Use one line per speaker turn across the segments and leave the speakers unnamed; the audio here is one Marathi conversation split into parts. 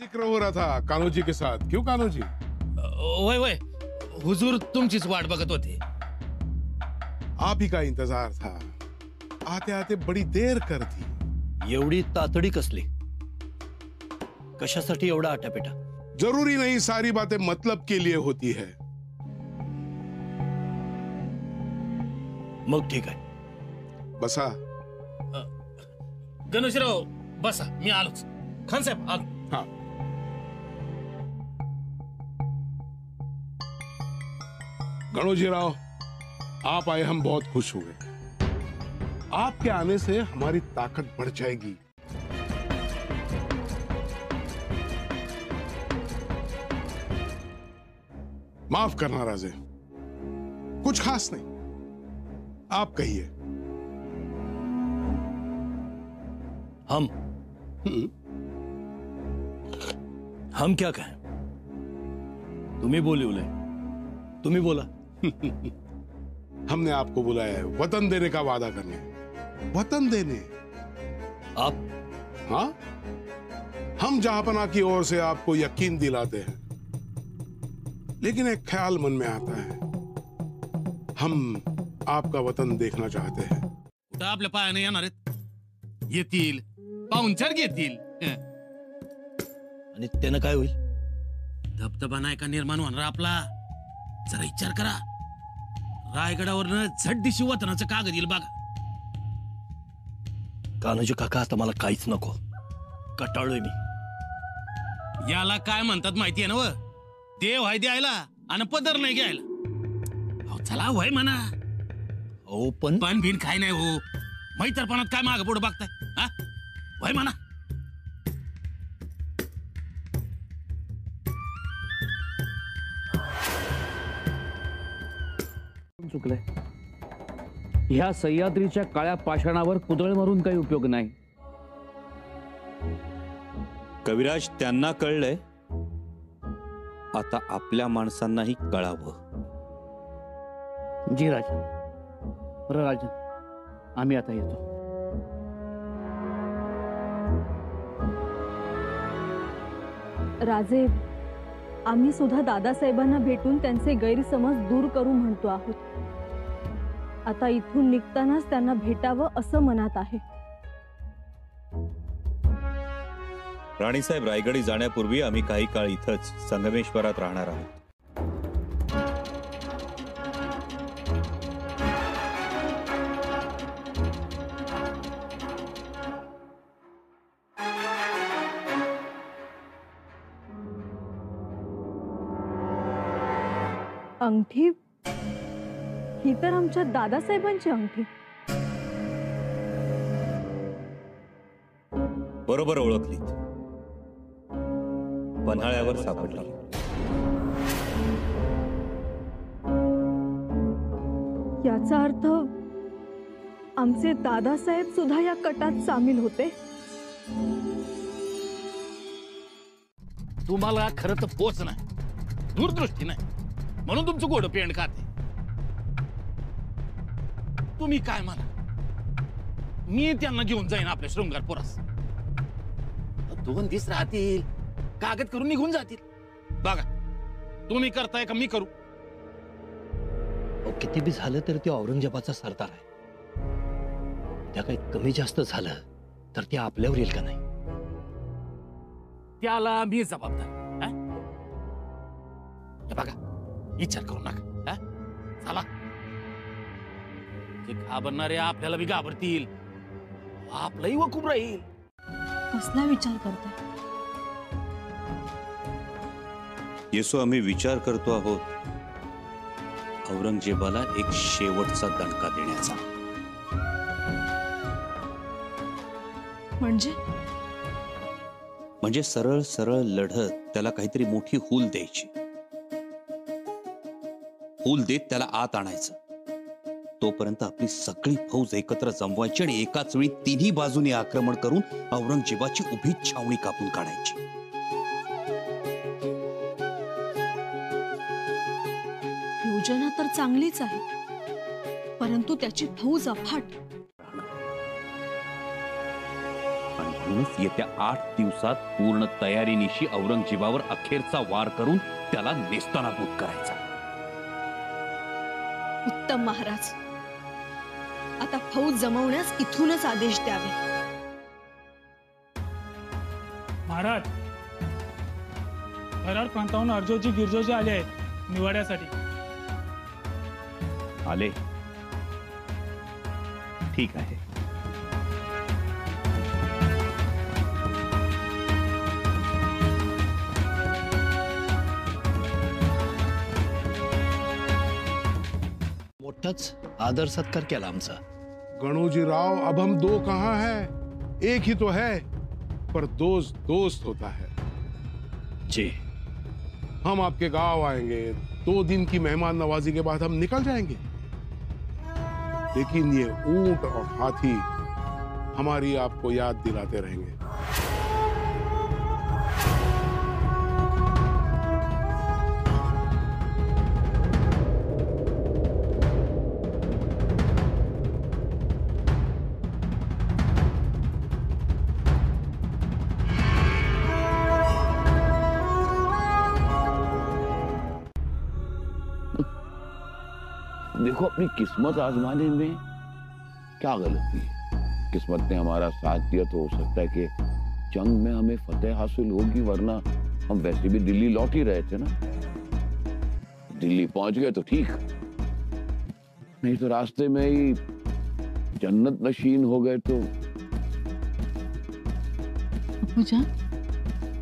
फिक्र हो रहा था कान्हो जी के साथ। क्यों कान्हो जी?
वय वय हुजूर तुमचीच वाट बघत होते।
आप ही का इंतजार था। आते आते बड़ी देर कर दी।
एवढी तातडी कसली? कशासाठी एवढा आटापिटा?
जरूरी नहीं सारी बातें मतलब के लिए होती है।
मग ठीक आहे,
बसा।
गणेशराव बसा, मी आलोच। खान साहेब आलो।
हाँ। गणोजी राव, आप आए हम बहुत खुश हुए। आपके आने से हमारी ताकत बढ़ जाएगी। माफ करना राजे, कुछ खास नहीं। आप कहिए।
हम क्या कहें? तुम्ही बोलवले, तुम्ही बोला।
हमने आपको बुलाया है वतन देने का वादा करने। वतन देने?
आप?
हाँ, हम जहांपना की ओर से आपको यकीन दिलाते हैं, लेकिन एक ख्याल मन में आता है। हम आपका वतन देखना चाहते हैं।
कुठं आपल्या पायाने येणार आहेत? येतील, पाहुणचार घेतील।
आणि त्यानं काय होईल?
धबधबा नाही का निर्माण होणार आपला? जरा विचार करा। रायगडावरनं झटदिशी वतनाचं कागद येईल बघा।
कान्होजी काका, आता मला काहीच नको, कटाळलोय मी।
याला काय म्हणतात माहितीये ना? देव आहे द्यायला आणि पदर नाही घ्यायला। अहो चला वय म्हणा।
हो पण
पण बिन काय नाही हो, मैत्रपणात काय मागं पुढे बघताय? हा वय म्हणा।
चुकलंय। ह्या सह्याद्रीच्या काळ्या पाषाणावर कुदळ मारून काही उपयोग नाही।
कविराज, त्यांना कळलंय, आता आपल्या माणसांनाही कळावं।
जी राजन। बरं राजन, आम्ही आता येतो।
राजे, आम्ही सुद्धा दादासाहेबांना भेटून त्यांचे गैरसमज दूर करू म्हणतो आहोत। आता इथून निघतानाच त्यांना भेटावं असं मनात आहे।
राणीसाहेब, रायगडी जाण्यापूर्वी आम्ही काही काळ इथंच संगमेश्वरात राहणार आहोत।
अंगठी? ही तर आमच्या दादासाहेबांची अंगठी।
बरोबर ओळखलीत, पन्हाळ्यावर सापडली।
याचा अर्थ आमचे दादासाहेब सुद्धा या कटात सामील होते।
तुम्हाला खरं तर पोच नाही, दूरदृष्टी नाही, म्हणून तुमचं गोड पेंड खाते। तुम्ही काय मला, मी त्यांना घेऊन जाईन आपल्या शृंगारपुरास। 2 दिवस राहतील, कागद करून निघून जातील। बघा तुम्ही करताय का मी करू?
किती बी झालं तर ते औरंगजेबाचा सरदार आहे। त्या काही कमी जास्त झालं तर ते आपल्यावर येईल का नाही?
त्याला मी जबाबदार। बघा विचार करू नका। चला, जे घाबरणारे आपल्याला बी घाबरतील, आपलंही वकूब राहील।
कसला विचार करताय?
येसो, आम्ही विचार करतो आहोत औरंगजेबाला एक शेवटचा दणका देण्याचा। म्हणजे सरळ सरळ लढत त्याला काहीतरी मोठी हूल द्यायची। हूल देत त्याला आत आणायचं। तोपर्यंत आपली सगळी फौज एकत्र जमवायची आणि एकाच वेळी तिन्ही बाजूने आक्रमण करून औरंगजेबाची उभी छावणी कापून काढायची।
योजना तर चांगलीच आहे, परंतु त्याची फौज अफाट।
आणि म्हणूनच येत्या 8 दिवसात पूर्ण तयारीनिशी औरंगजेबावर अखेरचा वार करून त्याला नेस्तनाबूत करायचा.
उत्तम महाराज. आता फौज जमवण्यास इथूनच आदेश द्यावे.
महाराज, कराड प्रांताहून अर्जोजी गिरजोजी आले आहेत निवाड्यासाठी.
आले? ठीक आहे.
मोठाच आदर सत्कार केला आमचा.
गणोजी राव, अब हम दो कहाँ हैं? एक ही तो है, पर दोस्त दोस्त होता है.
जी.
हम आपके गांव आएंगे, 2 दिन की मेहमान नवाजी के बाद हम निकल जाएंगे. लेकिन ये ऊंट और हाथी हमारी आपको याद दिलाते रहेंगे.
देखो, अपनी किस्मत आजमाने में क्या गलती है? किस्मत ने हमारा साथ दिया तो हो सकता है कि जंग में हमें फतेह हासिल होगी, वरना हम वैसे भी दिल्ली लौट ही रहे थे ना. दिल्ली पहुंच गए तो ठीक, नहीं तो रास्ते में ही जन्नत नशीन हो गए तो.
अब्बूजान,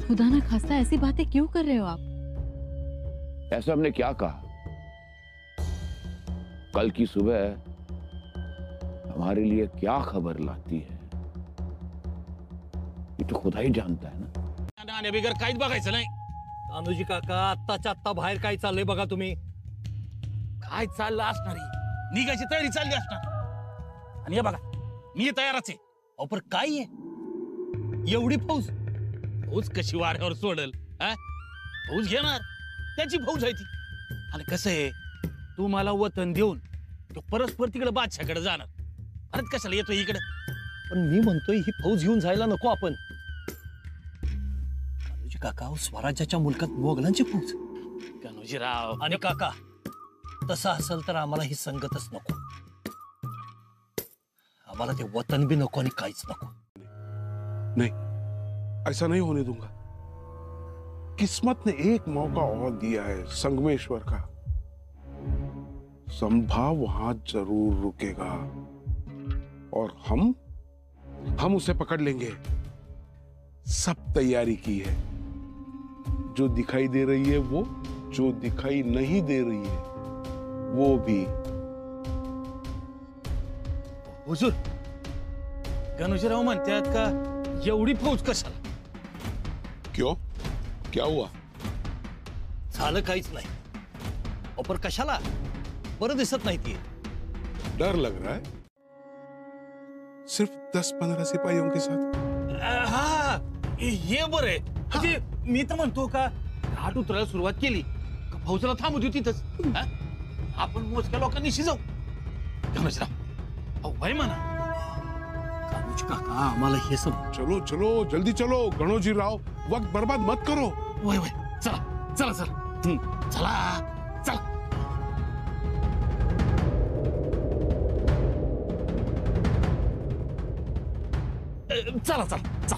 खुदा ना खास्ता ऐसी बातें क्यों कर रहे हो आप?
ऐसा हमने क्या कहा? कल की सुबह हमारे लिए क्या खबर लाती है ये तो खुदा ही जानता है ना.
आणि बिगर काहीच बघायचं नाही.
अनुजी काका, आत्ताच्या आत्ता बाहेर काय चाललंय बघा तुम्ही.
काय चाललं असणार आहे? निघायची तयारी चालली असणार. आणि हे बघा, मी तयारच आहे.
अहो पण काय आहे एवढी फौज?
फौज कशी वाऱ्यावर सोडल? फौज घेणार, त्याची फौज आहे ती. आणि कसं आहे, तू मला वतन देऊन तो परस्पर तिकडे बादशाकडे जाणार. अरे कशाला येतो इकडे?
पण मी म्हणतोय ही फौज घेऊन जायला नको आपण. अनुजी काका, स्वराज्याच्या मुलकात मोगलांची फौज.
गणोजीराव,
आणि काका, तसं असेल तर आम्हाला ही संगतच नको. आम्हाला ते वतन बी नको आणि काहीच नको.
नहीं, ऐसा नहीं होने दूंगा. किस्मत ने एक मौका और दिया है संगमेश्वर का. संभा वहां जरूर रुकेगा और हम उसे पकड़ लेंगे. सब तैयारी की है. जो दिखाई दे रही है वो, जो दिखाई नहीं दे रही है वो भी.
हुजूर, गणोजीराव म्हणतात का एवढी फौज कशाला?
क्यों? क्या हुआ?
झालं काहीच नाही. अहो पण कशाला? बरं दिसत नाही ती.
डर लग रहा है? सिर्फ 10-15 सिपाहियों के साथ.
हा, हे बरं आहे. म्हणजे मी तर म्हणतो का घाट उतरायला सुरुवात केली का फौजला थांबू देऊ तिथंच. आपण मोजक्या लोकांनी शिजाऊ. गणोजीराव, अहो भाई म्हणा.
अनुजी काका, आम्हाला हे सब.
चलो चलो, जल्दी चलो. गणोजी राव, वक्त बर्बाद मत करो.
वय वय, चला चला चला. चला चला. चला चला चला.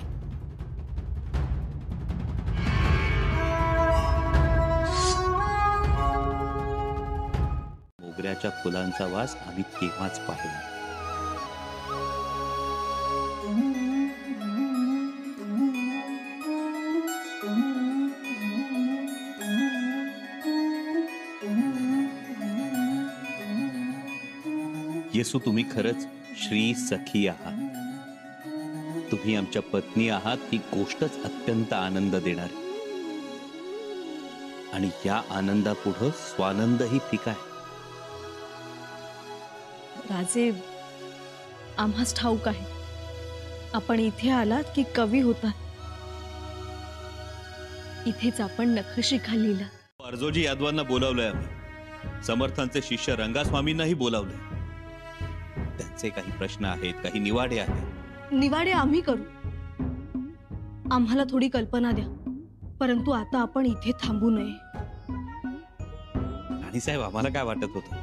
मोगऱ्याच्या फुलांचा वास आम्ही तेव्हाच पाहिला. येसू, तुम्ही खरंच श्री सखी आहात. तुम्ही आमच्या पत्नी आहात ही गोष्टच अत्यंत आनंद देणार. आणि या आनंदापुढं स्वानंदही फिका आहे.
राजे, आम्हास ठाऊक आहे आपण इथे आलात की कवी होता. इथेच आपण नखशी खाल्लीला.
अर्जोजी यादवांना बोलावलंय आम्ही. समर्थांचे शिष्य रंगास्वामींनाही बोलावलंय. त्यांचे काही प्रश्न आहेत, काही निवाडे आहेत.
निवाडे आम्ही करू. आम्हाला थोडी कल्पना द्या, परंतु आता आपण इथे थांबू नये.
राणीसाहेब, आम्हाला काय वाटत होतं,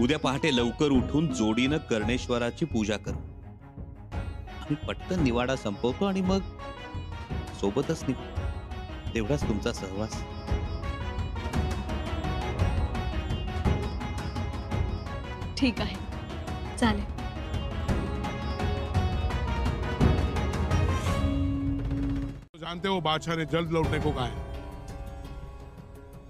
उद्या पहाटे लवकर उठून जोडीनं कर्णेश्वराची पूजा करू. आम्ही पटकन निवाडा संपवतो आणि मग सोबतच निघू. तेवढाच तुमचा सहवास.
ठीक आहे, चालेल.
जानते हो बादशाह ने जल्द लौटने को कहा है,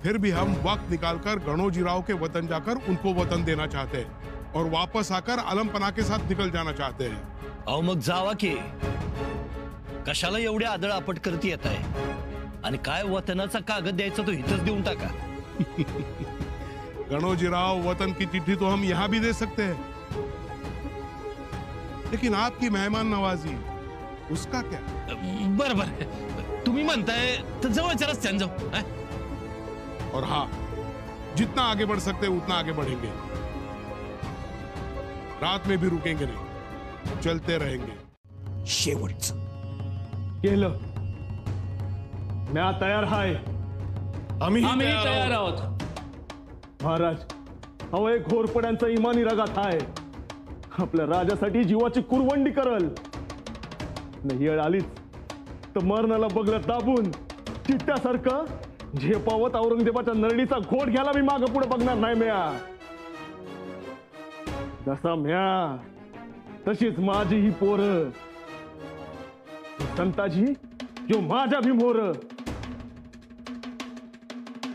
फिर भी हम वक्त निकालकर गणोजीराव के वतन जाकर उनको वतन देना चाहते हैं और वापस आकर आलमपना के साथ निकल जाना चाहते हैं.
अहो मग जावा की. कशाला एवढे आदळ आपट करत येत आहे? आणि काय वतनाचा कागद द्यायचा तो इथंच देऊन टाका.
गणोजीराव, वतन की चिट्ठी तो हम यहाँ भी दे सकते हैं, लेकिन आपकी मेहमान नवाजी उसका क्या?
बरोबर, तुम्ही म्हणताय तर जवळच्या रस्त्याने जाऊ. हा?
और हाँ, जितना आगे बढ़ सकते हैं उतना आगे बढ़ेंगे. रात में भी रुकेंगे नहीं, चलते रहेंगे.
शेवटचं
केलं. म्या तयार हाय.
आम्ही तयार आहोत.
महाराज, अहो एक घोरपड्यांचा इमानी रगात हाय. आपल्या राजासाठी जीवाची कुरवंडी करल. नाही येळ आलीच तर मरणाला बगलत दाबून चिट्ट्यासारखं झेपावत औरंगजेबाच्या नरडीचा घोट घ्यायला मी माग पुढे बघणार नाही. म्या जसा म्या तशीच माझी ही पोरं. संताजी जो माझ्या भीमोर.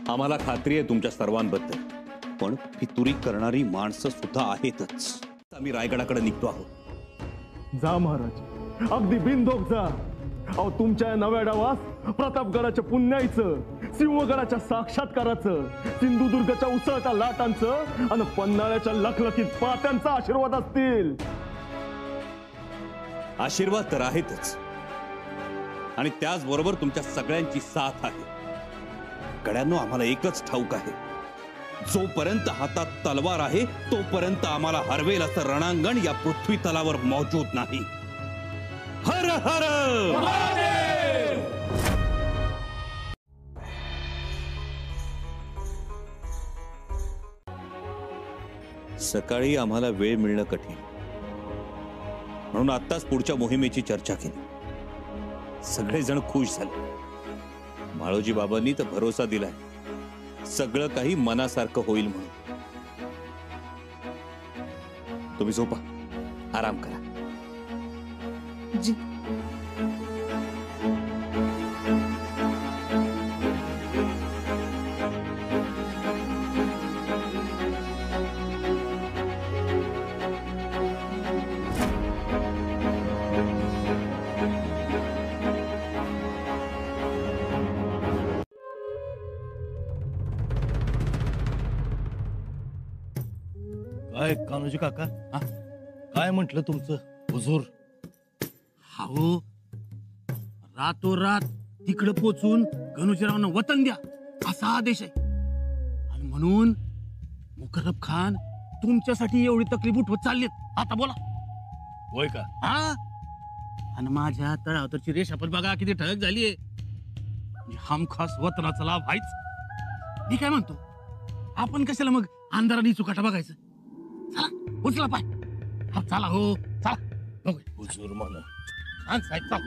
आम्हाला खात्री आहे तुमच्या सर्वांबद्दल, पण फितुरी करणारी माणसं सुद्धा आहेतच. आम्ही रायगडाकडे निघतो आहोत.
जा महाराज, अगदी बिनधोक जा. अहो तुमच्या नव्या डावास प्रतापगडाच्या पुण्याईचं, सिंहगडाच्या साक्षात्काराचं, सिंधुदुर्गच्या उसळत्या लाटांचं आणि पन्हाळ्याच्या लखलखीत पात्यांचा आशीर्वाद असतील.
आशीर्वाद तर आहेतच, आणि त्याचबरोबर तुमच्या सगळ्यांची साथ आहे. गड्यांनो, आम्हाला एकच ठाऊक आहे, जोपर्यंत हातात तलवार आहे तोपर्यंत आम्हाला हरवेल असं रणांगण या पृथ्वी तलावर मौजूद नाही. हर हर सकाळी आम्हाला वेळ मिळणं कठीण, म्हणून आत्ताच पुढच्या मोहिमेची चर्चा केली. सगळेजण खुश झाले. माळोजी बाबांनी तर भरोसा दिलाय, सगळं काही मनासारखं होईल म्हणून. तुम्ही झोपा, आराम करा.
जी.
काय कान्होजी काका, काय म्हटलं तुमचं हुजूर?
हाऊ, रातोरात तिकडे पोचून गणोजीरावांना वतन द्या असा आदेश आहे. आणि म्हणून मुकर्रब खान तुमच्यासाठी एवढी तकलीफ उठवत चाललेत. आता बोला.
होय का?
हा, आणि माझ्या तळावरची रेषा पण बघा किती ठळक झालीये. हमखास वतनाचा लाभ व्हायच. मी काय म्हणतो, आपण कशाला मग अंधाराने चुकाटा बघायचं? चला उचला पाय. हा चला, हो चला बघू.
हुजूर म्हणा.
हा साहेब चला.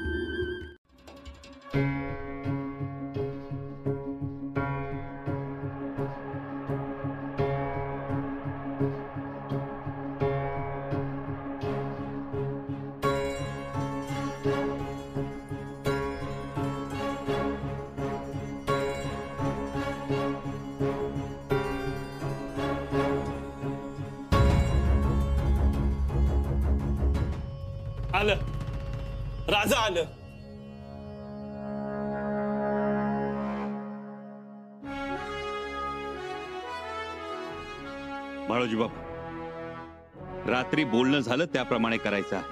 आलं राजा आलं.
माळोजी बाबा, रात्री बोलणं झालं त्याप्रमाणे करायचं आहे.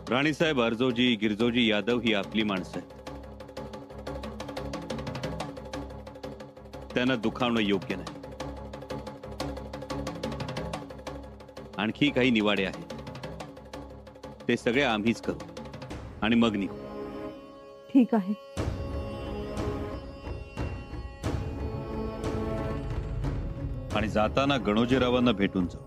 राणीसाहेब, अर्जोजी, गिरजोजी यादव ही आपली माणसं आहेत. त्यांना दुखावणं योग्य नाही. आणखी काही निवाडे आहेत, ते सगळे आम्हीच करू आणि मग निघू.
ठीक आहे.
आणि जाताना गणोजीरावांना भेटून जाऊ.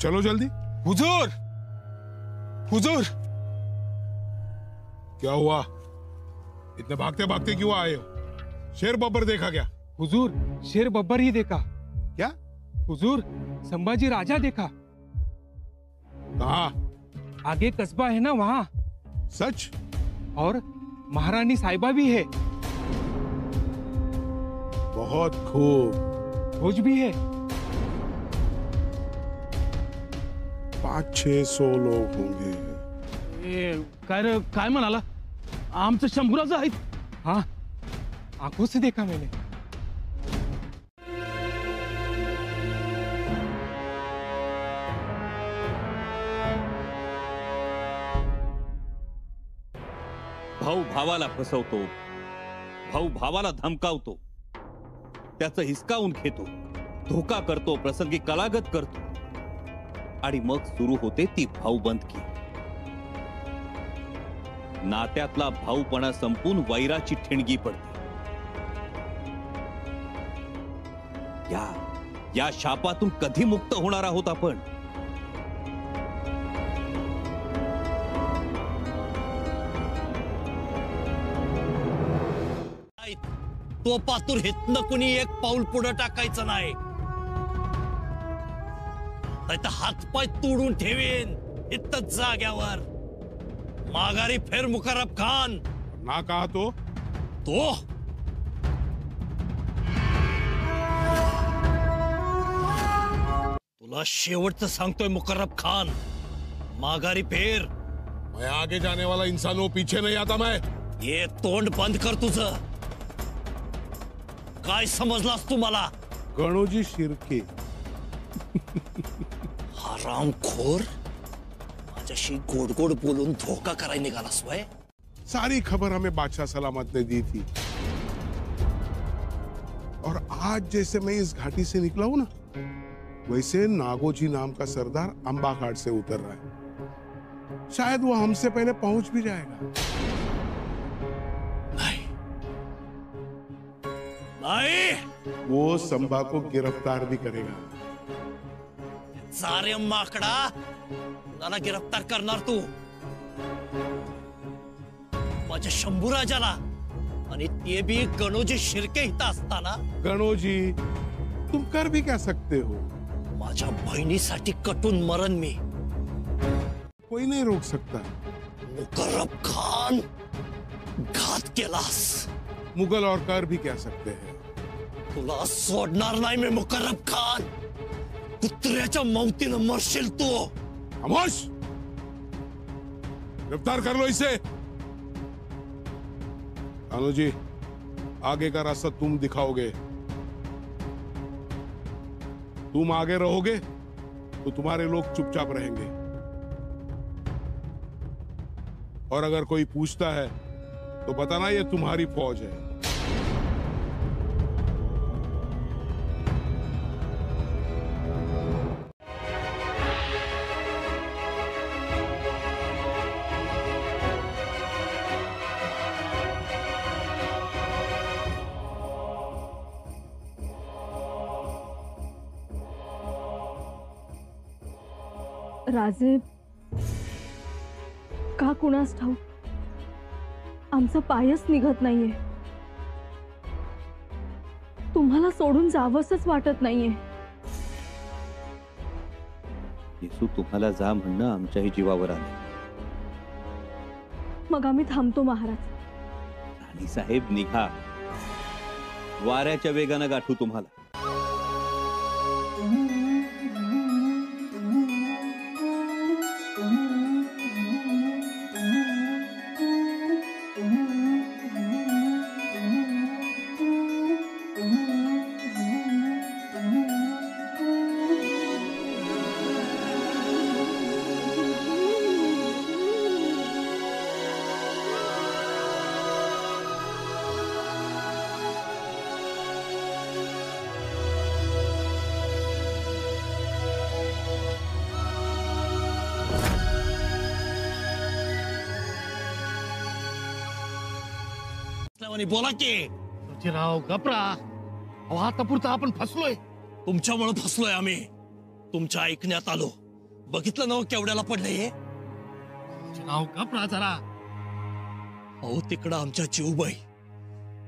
चलो जल्दी.
हुजूर, हुजूर,
क्या हुआ? इतने भागते भागते क्यों आए हो? शेर बब्बर देखा क्या?
हुजूर, शेर बब्बर ही देखा.
क्या?
हुजूर, संभाजी राजा देखा.
कहा?
आगे कस्बा है ना, वहाँ.
सच?
और महारानी साहिबा भी है.
बहुत खूब.
फौज भी है.
500-600 लोग होंगे.
काय म्हणाला? आमचं शंभूराचं आहेत.
हाँ, आंखों से देखा मैंने.
भाऊ भावाला फसवतो, भाऊ भावाला धमकावतो, त्याचं हिसकावून घेतो, धोका करतो, प्रसंगी कलागत करतो आणि मग सुरू होते ती भाऊबंदकी. नात्यातला भाऊपणा संपून वैराची ठिणगी पडते. या शापातून कधी मुक्त होणार आहोत आपण?
तो पातूर हितनं कुणी एक पाऊल पुढे टाकायचं नाही, नाहीतर हातपाय तोडून ठेवीन इथंच जाग्यावर. माघारी फेर मुकर्रब खान.
ना कहा तो?
तुला शेवटचं सांगतोय मुकर्रब खान, माघारी फेर.
मैं आगे जाने वाला इंसान हूं, पीछे नहीं आता मैं.
ये तोंड बंद कर तुझं. काय समजलास तू मला?
गणोजी शिर्के.
हरामखोर, माझ्याशी गोड गोड बोलून धोका करायला निघालास वय?
सारी खबर हमें बादशाह सलामत ने दी थी, और आज जैसे मैं इस घाटी से निकला हूं ना, वैसे नागोजी नाम का सरदार अंबा घाट से उतर रहा है. शायद वो हमसे पहले पहुंच भी जाएगा.
नहीं,
वो संभा को गिरफ्तार भी करेगा.
सारे माकडा, कुणाला गिरफ्तार करणार तू? माझ्या शंभूराजाला, आणि ते भी गणोजी शिर्के इथं असताना.
गणोजी, तुम कर भी क्या सकते हो?
माझ्या बहिणीसाठी कटून मरण मी.
कोई नहीं रोक सकता.
मुकर्रब खान, घात केलास.
मुगल और कर भी क्या सकते हैं?
तुला सोडणार नाही मी मुकर्रब खान. कुत्र्याच्या मौतीनं मरशील तू.
खामोश! गिरफ्तार कर लो इसे. अनुजी, आगे का रास्ता तुम दिखाओगे. तुम आगे रहोगे तो तुम्हारे लोग चुपचाप रहेंगे, और अगर कोई पूछता है तो बताना ये तुम्हारी फौज है.
राजे, का कुणास ठाऊक आमचा पायच निघत नाहीये. तुम्हाला सोडून जावंसच वाटत नाहीये.
येसू तुम्हाला जा म्हणणं आमच्याही जीवावर आलं.
मग आम्ही थांबतो महाराज.
राणी साहेब, निघा. वाऱ्याच्या वेगानं गाठू तुम्हाला.
आणि बोला की.
राव गपरा, अहो आतापुरता आपण फसलोय.
तुमच्यामुळे फसलोय आम्ही. तुमच्या ऐकण्यात आलो. बघितलं ना केवढ्याला पडलंय हे.
राव गपरा जरा.
अहो तिकडं आमच्या चिऊबाई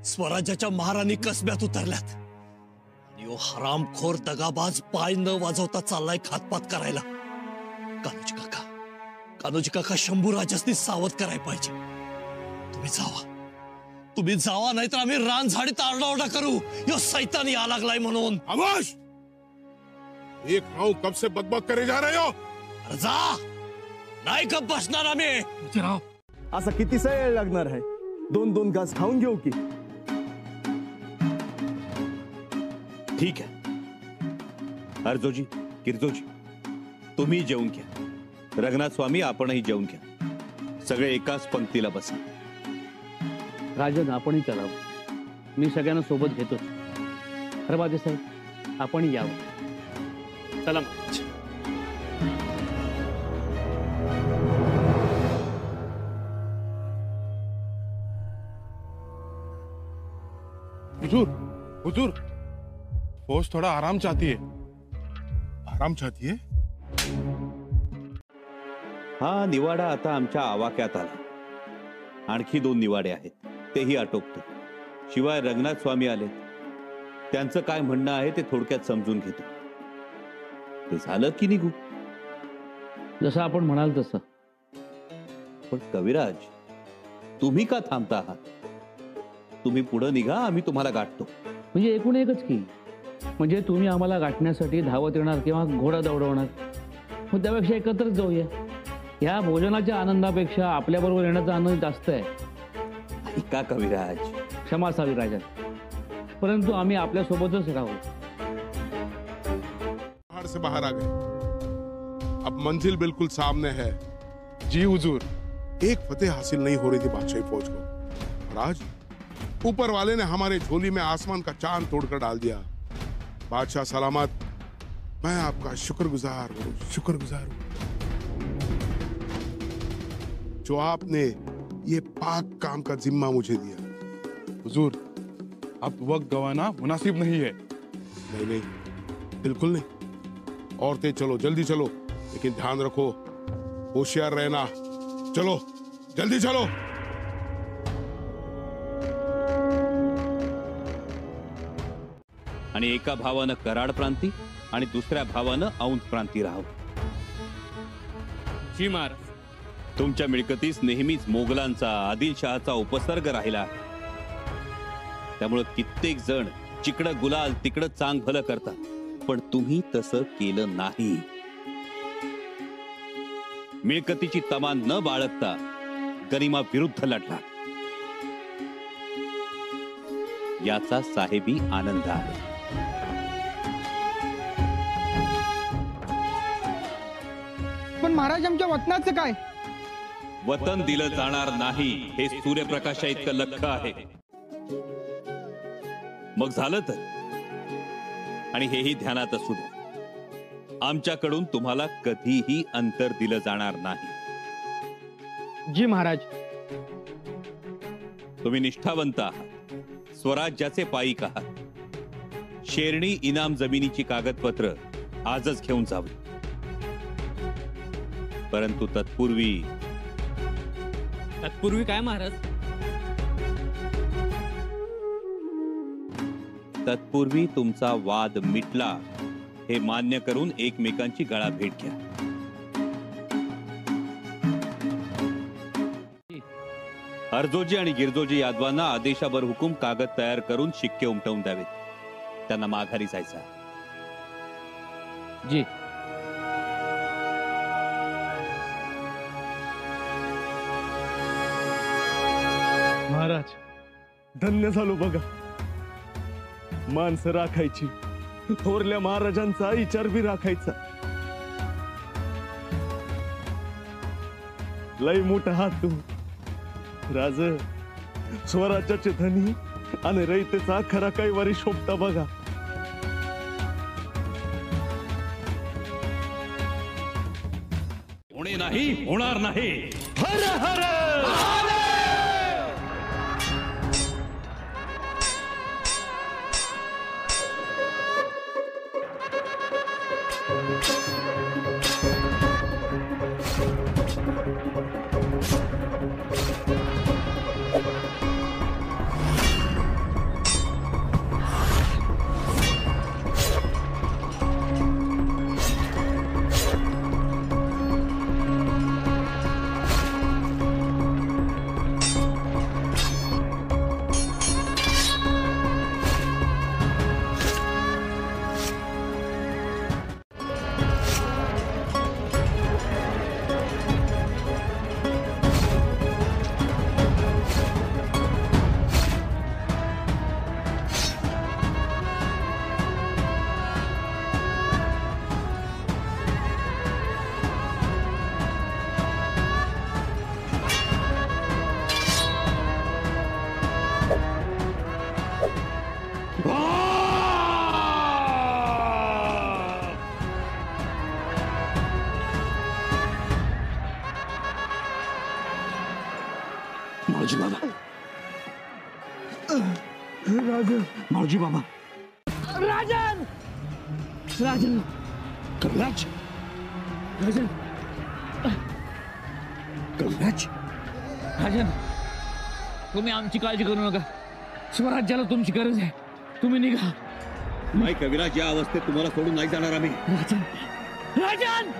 स्वराज्याच्या महाराणी कसब्यात उतरल्यात. आणि हरामखोर दगाबाज पाय न वाजवता चाललाय खातपात करायला. कान्होजी काका शंभू राजासनी सावध करायला पाहिजे. तुम्ही जावा नाहीतर आम्ही रान झाडीत आरडाओरडा करू. यो सैतानी आ लागलाय म्हणून.
खामोश! एक राव कब से बकबक करे जा रहे हो?
अरे जा, नाही गप बसणार आम्ही.
राव
असा कितीसा वेळ लागणार आहे? 2-2 घास खाऊन घेऊ की.
ठीक आहे. अर्जोजी, गिरजोजी, तुम्ही जेवून घ्या. रंगनाथ स्वामी, आपणही जेवून घ्या. सगळे एकाच पंक्तीला बसा.
राजन आपणही चलावं. मी सगळ्यांना सोबत घेतोच. हरबादे साहेब आपणही यावं. चला मग.
हुजूर, हुजूर, फौज थोड़ा आराम चाहती है. आराम चाहती है?
हा निवाडा आता आमच्या आवाक्यात आला. आणखी 2 निवाडे आहेत, तेही आटोपतो. शिवाय रंगनाथ स्वामी आले. त्यांचं काय म्हणणं आहे ते थोडक्यात समजून घेतो. ते झालं की निघू.
जसं आपण म्हणाल तसं.
पण कविराज, तुम्ही का थांबता आहात? तुम्ही पुढे निघा, आम्ही तुम्हाला गाठतो.
म्हणजे एकूण एकच की. म्हणजे तुम्ही आम्हाला गाठण्यासाठी धावत येणार किंवा घोडा दौडवणार. मग त्यापेक्षा एकत्रच जाऊया. ह्या भोजनाच्या आनंदापेक्षा आपल्याबरोबर येण्याचा आनंद जास्त आहे.
ऐका कविराज,
क्षमा असावी राजन, परंतु आम्ही आपल्या सोबतच राहू.
पहाड़ से बाहर आ गए. अब मंजिल बिल्कुल सामने है.
जी हुजूर.
एक फतेह हासिल नहीं हो रही थी बादशाही फौज को, और आज ऊपर वाले ने हमारे झोली में आसमान का चांद तोड़कर डाल दिया. बादशाह सलामत. मैं आपका शुक्रगुजार हूँ, शुक्रगुजार हूँ जो आपने ये पाक काम का जिम्मा मुझे दिया.
हुजूर, अब वक्त गंवाना मुनासिब नहीं है.
नहीं नहीं, बिल्कुल नहीं. औरतें चलो, जल्दी चलो, लेकिन ध्यान रखो, होशियार रहना. चलो, जल्दी चलो.
आणि एका भावानं कराड प्रांती आणि दुसऱ्या भावानं औंध प्रांती राहावं.
जी महाराज.
तुमच्या मिळकतीस नेहमीच मोगलांचा, आदिलशहाचा उपसर्ग राहिला आहे. त्यामुळे कित्येक जण चिकडं गुलाल तिकडं चांग भलं करतात, पण तुम्ही तसं केलं नाही. मिळकतीची तमा न बाळगता गरिमा विरुद्ध लढला. याचा साहेबी आनंद आहे.
पण महाराज, आमच्या वतनाचं काय?
वतन दिलं जाणार नाही हे सूर्यप्रकाशा इतकं लख्ख आहे. मग झालं तर. आणि हेही ध्यानात असू दे, आमच्याकडून तुम्हाला कधीही अंतर दिलं जाणार नाही.
जी महाराज.
तुम्ही निष्ठावंत आहात, स्वराज्याचे पाईक आहात. शेरणी इनाम जमिनीची कागदपत्र आजच घेऊन जावी. परंतु तत्पूर्वी
काय महाराज?
तत्पूर्वी तुमचा वाद मिटला हे मान्य करून एकमेकांची गळाभेट घ्या. अर्जोजी आणि गिरजोजी यादवांना आदेशावर हुकूम कागद तयार करून शिक्के उमटवून द्यावेत. त्यांना माघारी जायचं.
जी.
महाराज, धन्य झालो बघा. माणसं राखायची, थोरल्या महाराजांचा विचार बी राखायचा. लय मोठा हात तू राज. स्वराज्याचे धनी आणि रयतेचा खरा काही वारी शोभता बघा.
होणे नाही, होणार नाही.
हर हर
मावजी बाबा, मावजी बाबा,
राजन राजन
कविराज,
राजन
कविराज,
राजन, तुम्ही आमची काळजी करू नका. स्वराज्याला तुमची गरज आहे. तुम्ही निघा.
नाही कविराज, या अवस्थेत तुम्हाला सोडून नाही जाणार आम्ही.
राजन, राजन,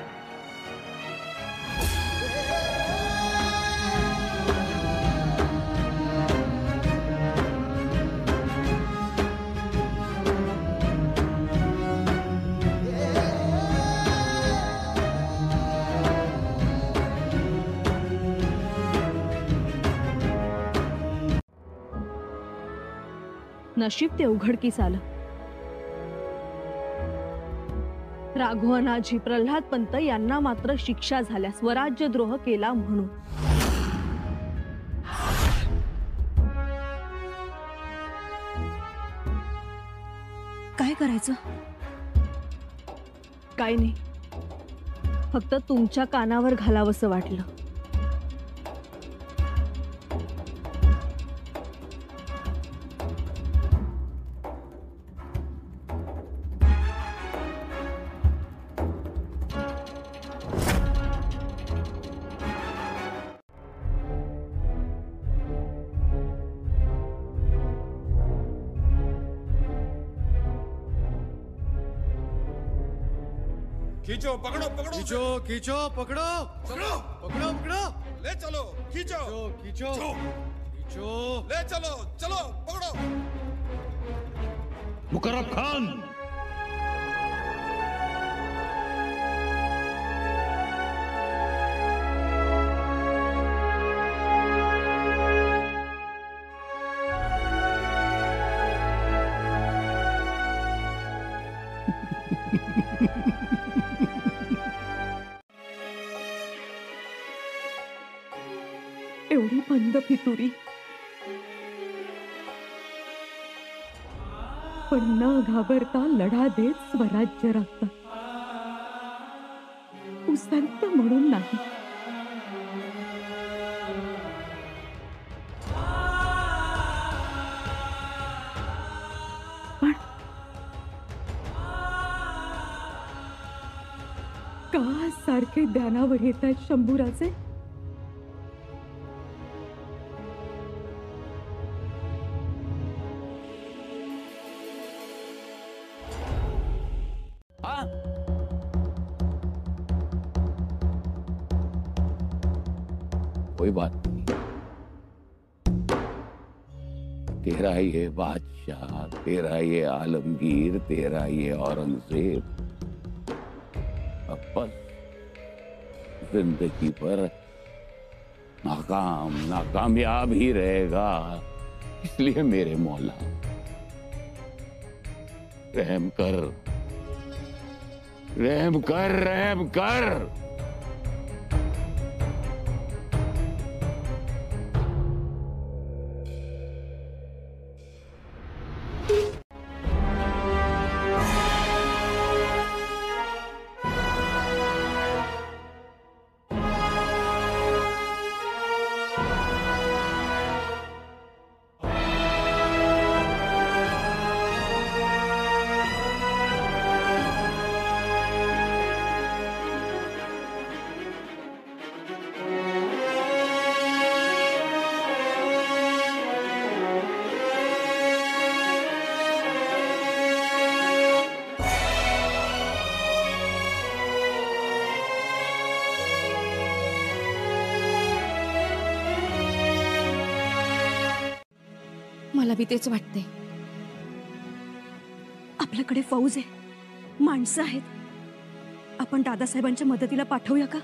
नशीब ते उघडकीस आलं. राघवनाजी प्रल्हाद पंत यांना मात्र शिक्षा झाल्या स्वराज्यद्रोह केला म्हणून.
काय करायचं?
काय नाही, फक्त तुमच्या कानावर घालावंसं वाटलं.
खींचो, पकड़ो पकड़ो, खींचो खींचो, पकड़ो पकड़ो पकड़ो पकड़ो, ले चलो, खींचो खींचो खींचो, ले चलो चलो, पकड़ो.
मुकर्रब खान,
एवढी बंद फितुरी, पण न घाबरता लढा देत स्वराज्य राखतात. उसंत म्हणून नाही. पण का सारखे ध्यानावर येत आहेत शंभूराचे?
कोई बात नहीं, तेरा ये बादशाह, तेरा ये आलमगीर, तेरा ये औरंगजेब अब बस जिंदगी पर नाकामयाब ही रहेगा. इसलिए मेरे मौला रहम कर, रहम कर, रहम कर.
मला बी तेच वाटते.
आपल्याकडे फौज आहे, माणसं आहेत. आपण दादासाहेबांच्या मदतीला पाठवूया का?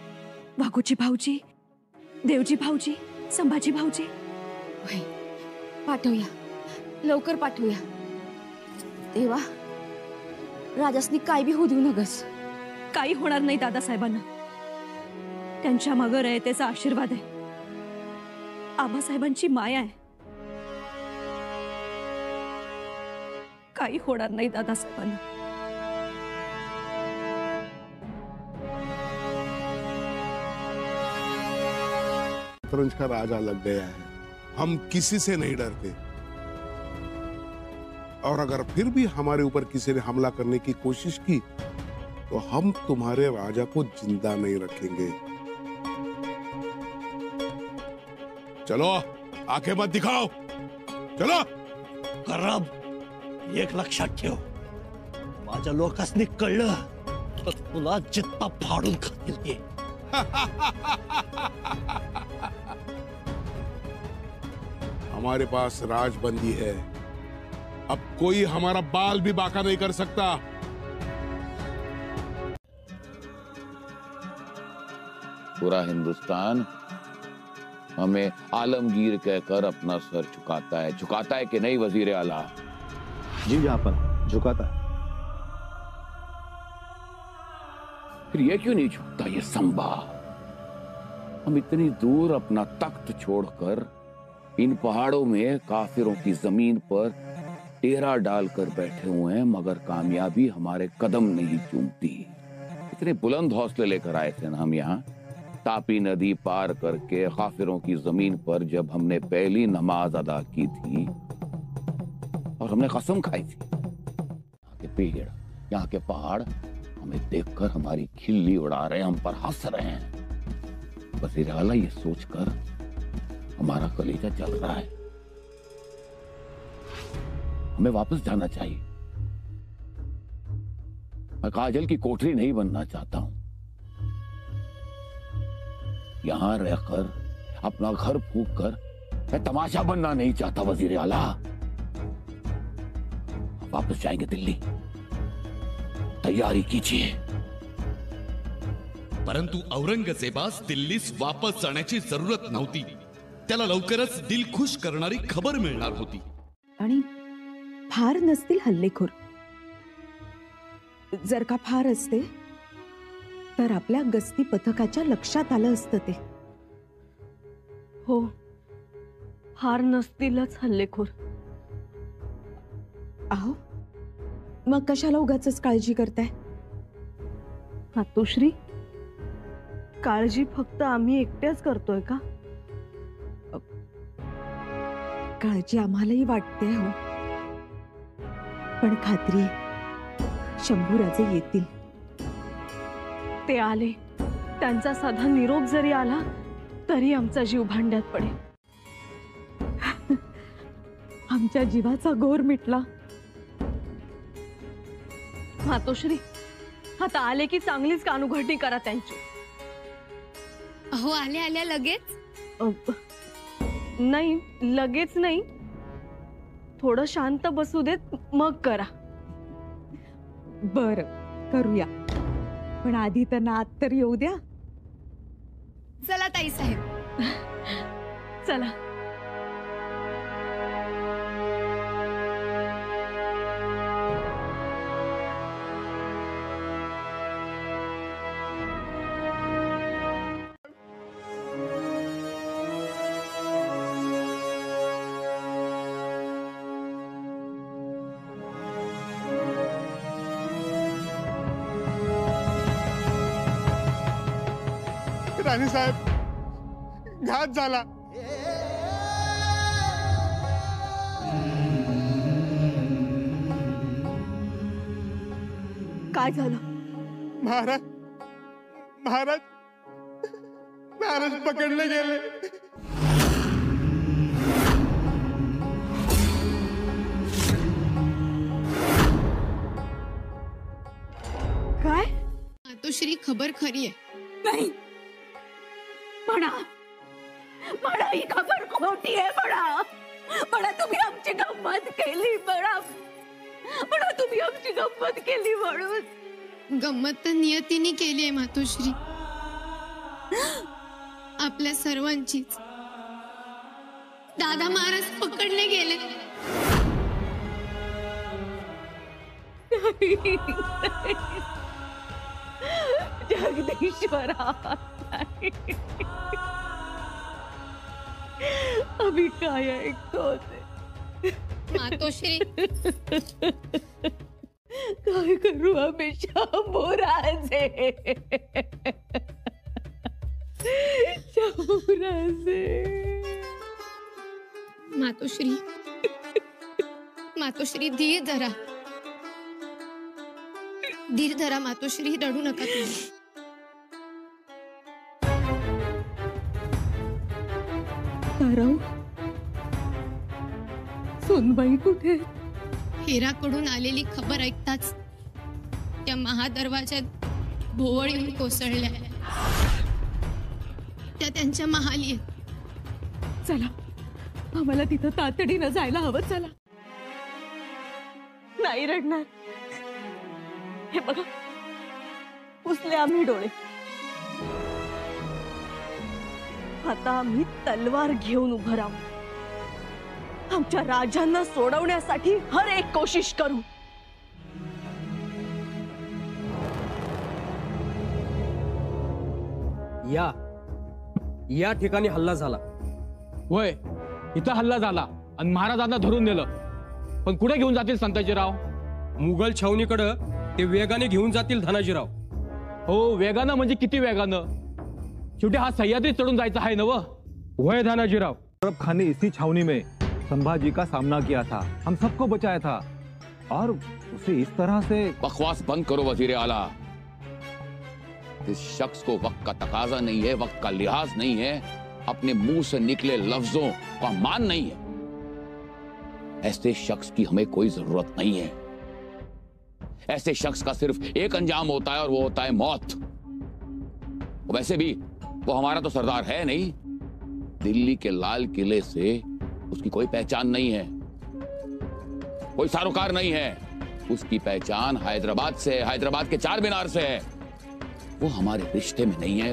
वाघोजी भाऊजी, देवजी भाऊजी, संभाजी भाऊजी.
पाठवूया, लवकर पाठवूया. देवा, राजासनी काय बी होऊ देऊ नगस.
काही होणार नाही दादासाहेबांना. त्यांच्या मागे रयतेचा आशीर्वाद आहे, आबासाहेबांची माया आहे. काही होणार नाही दादासाहेबांना.
शतरंज का राजा लग गया है, हम किसी से नहीं डरते, और अगर फिर भी हमारे ऊपर किसी ने हमला करने की कोशिश की तो हम तुम्हारे राजा को जिंदा नहीं रखेंगे. चलो, आंखें मत दिखाओ, चलो.
करब, एक लक्षात ठेव, माझ्या लोकांनी कळलं तर तुला जित्ता फाडून खातील ते.
हमारे पास राजबंदी है, अब कोई हमारा बाल भी बाका नहीं कर सकता.
पूरा हिंदुस्तान हमें आलमगीर कहकर अपना सर झुकाता है कि नहीं वजीर आला?
जी जहां झुकाता है.
फिर ये क्यों नहीं झुकता ये संबा? हम इतनी दूर अपना तख्त छोड़कर इन पहाड़ों में काफिरों की जमीन पर डेरा डालकर बैठे हुए हैं, मगर कामयाबी हमारे कदम नहीं चूमती. इतने बुलंद हौसले लेकर आए थे ना हम यहाँ, तापी नदी पार करके काफिरों की जमीन पर जब हमने पहली नमाज अदा की थी और हमने कसम खाई थी, यहाँ के पेड़, यहाँ के पहाड़ हमें देखकर हमारी खिल्ली उड़ा रहे हैं, हम पर हंस रहे हैं. वज़ीर आला, ये सोचकर हमारा कलेजा जल रहा है. हमें वापस जाना चाहिए. मैं काजल की कोठरी नहीं बनना चाहता हूं. यहां रहकर अपना घर फूंक कर मैं तमाशा बनना नहीं चाहता वजीर आला. वापस जाएंगे दिल्ली, तैयारी कीजिए.
परंतु औरंगजेबास दिल्लीस वापस जाण्याची जरूरत नव्हती. त्याला लवकरच दिल खुश करणारी खबर मिळणार होती.
आणि फार नसतील हल्लेखोर. जर का फार असते तर आपल्या गस्ती पथकाच्या लक्षात आलं असतं ते.
हो, फार नसतीलच हल्लेखोर.
अहो, मग कशाला उगाचच काळजी करताय?
मातोश्री, काळजी फक्त आम्ही एकट्याच करतोय का?
काळजी आम्हालाही वाटते हो, पण खात्री आहे शंभूराजे येतील.
ते आले, त्यांचा साधा निरोप जरी आला तरी आमचा जीव भांड्यात पडेल.
आमच्या जीवाचा घोर मिटला.
मातोश्री, आता आले की चांगलीच कानउघडणी करा त्यांची.
अहो, आले आल्या लगेच?
नाही, लगेच नाही, थोडं शांत बसू देत मग करा.
बर, करूया, पण आधी त्यांना आत तर येऊ द्या.
चला ताई साहेब,
चला.
राणी साहेब, घात झाला.
काय झालं?
महाराज महाराज महाराज पकडले गेले.
काय?
मातोश्री, खबर खरी आहे.
नाही, म्हणा, ही खबर खोटी आहे म्हणा. पण तुम्ही आमची गंमत केली पण तुम्ही आमची गंमत केली म्हणून.
गंमत तर नियतीने केली आहे मातोश्री, आपल्या सर्वांचीच. दादा महाराज पकडले गेले.
जगदीश्वरा, आम्ही काय ऐकतो
मातोश्री.
काय करू आम्ही शंभूराजे,
मातोश्री. मातोश्री धीर धरा, धीर धरा मातोश्री, रडू नका तुम्ही.
ताराऊ, सोनबाई कुठे?
हेराकडून आलेली खबर ऐकताच त्या महादरवाजात भोवळ येऊन कोसळल्या. त्या त्यांच्या महाली आहेत.
चला, आम्हाला तिथं तातडीनं जायला हवं. चला. नाही रडणार. हे बघा, पुसले आम्ही डोळे. आता आम्ही तलवार घेऊन उभं राहू. आमच्या राजांना सोडवण्यासाठी हर एक कोशिश करू.
या ठिकाणी हल्ला झाला.
होय, इथं हल्ला झाला आणि महाराजांना धरून नेलं. पण कुठे घेऊन जातील संताजीराव?
मुघल छावणीकडे ते वेगाने घेऊन जातील धनाजीराव.
हो, वेगानं म्हणजे किती वेगानं? शेवटी हा सह्याद्री चढून जायचा आहे नव.
वह धनाजीराव.
अरब खान ने इसी छावनी में संभाजी का सामना किया था, हम सबको बचाया था, और उसे इस तरह से।
बकवास बंद करो वजीर आला। इस शख्स को वक्त का तकाजा नहीं है, वक्त का लिहाज नहीं है, अपने मुंह से निकले लफ्जों का मान नहीं है। ऐसे शख्स की हमें कोई जरूरत नहीं है। ऐसे शख्स का सिर्फ एक अंजाम होता है और वो होता है मौत। वैसे भी वो हमारा तो सरदार है नहीं। दिल्ली के लाल किले से उसकी कोई पहचान नहीं है, कोई सारोकार नहीं है। उसकी पहचान हैदराबाद से है, हैदराबाद के चार मीनार से है। वो हमारे रिश्ते में नहीं है।